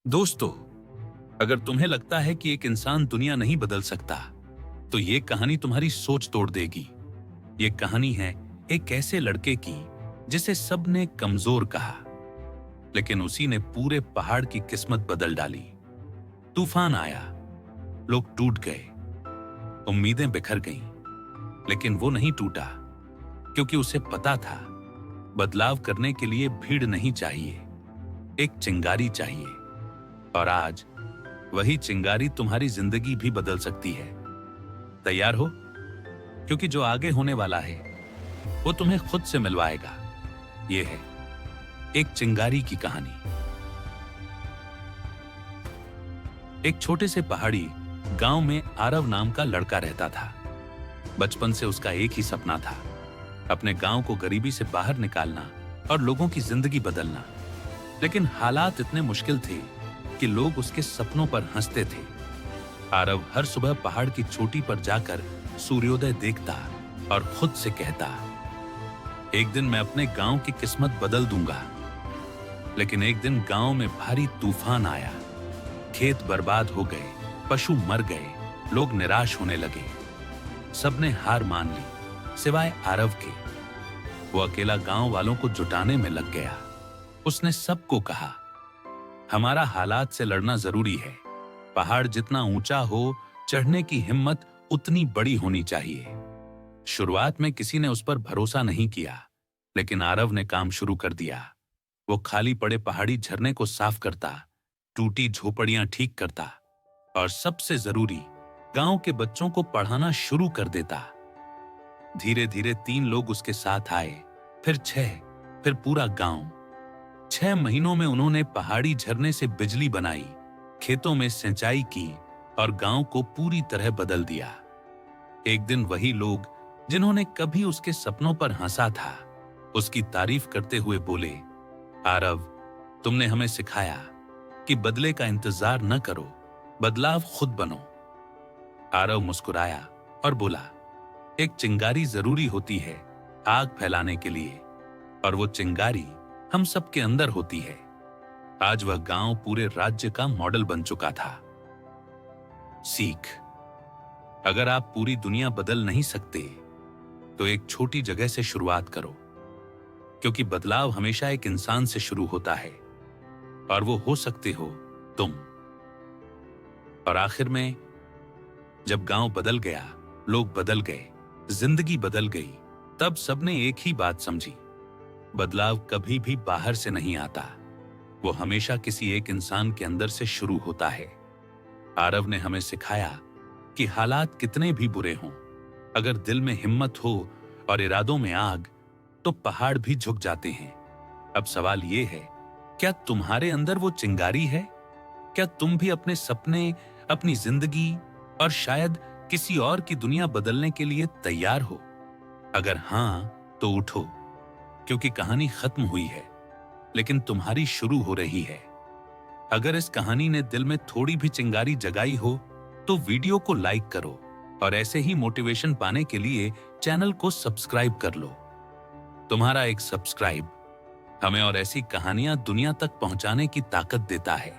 दोस्तों, अगर तुम्हें लगता है कि एक इंसान दुनिया नहीं बदल सकता, तो ये कहानी तुम्हारी सोच तोड़ देगी। ये कहानी है एक ऐसे लड़के की जिसे सबने कमजोर कहा, लेकिन उसी ने पूरे पहाड़ की किस्मत बदल डाली। तूफान आया, लोग टूट गए, उम्मीदें बिखर गईं, लेकिन वो नहीं टूटा, क्योंकि उसे पता था बदलाव करने के लिए भीड़ नहीं चाहिए, एक चिंगारी चाहिए। और आज वही चिंगारी तुम्हारी जिंदगी भी बदल सकती है। तैयार हो? क्योंकि जो आगे होने वाला है वो तुम्हें खुद से मिलवाएगा। ये है एक चिंगारी की कहानी। एक छोटे से पहाड़ी गांव में आरव नाम का लड़का रहता था। बचपन से उसका एक ही सपना था, अपने गांव को गरीबी से बाहर निकालना और लोगों की जिंदगी बदलना। लेकिन हालात इतने मुश्किल थे कि लोग उसके सपनों पर हंसते थे। आरव हर सुबह पहाड़ की चोटी पर जाकर सूर्योदय देखता और खुद से कहता, एक दिन मैं अपने गांव की किस्मत बदल दूंगा। लेकिन एक दिन गांव में भारी तूफान आया, खेत बर्बाद हो गए, पशु मर गए, लोग निराश होने लगे। सबने हार मान ली, सिवाय आरव के। वो अकेला गांव वालों को जुटाने में लग गया। उसने सबको कहा, हमारा हालात से लड़ना जरूरी है। पहाड़ जितना ऊंचा हो, चढ़ने की हिम्मत उतनी बड़ी होनी चाहिए। शुरुआत में किसी ने उस पर भरोसा नहीं किया, लेकिन आरव ने काम शुरू कर दिया। वो खाली पड़े पहाड़ी झरने को साफ करता, टूटी झोपड़ियां ठीक करता और सबसे जरूरी, गांव के बच्चों को पढ़ाना शुरू कर देता। धीरे धीरे 3 लोग उसके साथ आए, फिर 6, फिर पूरा गांव। 6 महीनों में उन्होंने पहाड़ी झरने से बिजली बनाई, खेतों में सिंचाई की और गांव को पूरी तरह बदल दिया। एक दिन वही लोग जिन्होंने कभी उसके सपनों पर हंसा था, उसकी तारीफ करते हुए बोले, आरव, तुमने हमें सिखाया कि बदले का इंतजार न करो, बदलाव खुद बनो। आरव मुस्कुराया और बोला, एक चिंगारी जरूरी होती है आग फैलाने के लिए, और वो चिंगारी हम सबके अंदर होती है। आज वह गांव पूरे राज्य का मॉडल बन चुका था। सीख, अगर आप पूरी दुनिया बदल नहीं सकते, तो एक छोटी जगह से शुरुआत करो, क्योंकि बदलाव हमेशा एक इंसान से शुरू होता है, और वो हो सकते हो तुम। और आखिर में जब गांव बदल गया, लोग बदल गए, जिंदगी बदल गई, तब सबने एक ही बात समझी, बदलाव कभी भी बाहर से नहीं आता, वो हमेशा किसी एक इंसान के अंदर से शुरू होता है। आरव ने हमें सिखाया कि हालात कितने भी बुरे हों, अगर दिल में हिम्मत हो और इरादों में आग, तो पहाड़ भी झुक जाते हैं। अब सवाल ये है, क्या तुम्हारे अंदर वो चिंगारी है? क्या तुम भी अपने सपने, अपनी जिंदगी और शायद किसी और की दुनिया बदलने के लिए तैयार हो? अगर हां, तो उठो, क्योंकि कहानी खत्म हुई है, लेकिन तुम्हारी शुरू हो रही है। अगर इस कहानी ने दिल में थोड़ी भी चिंगारी जगाई हो, तो वीडियो को लाइक करो और ऐसे ही मोटिवेशन पाने के लिए चैनल को सब्सक्राइब कर लो। तुम्हारा एक सब्सक्राइब हमें और ऐसी कहानियां दुनिया तक पहुंचाने की ताकत देता है।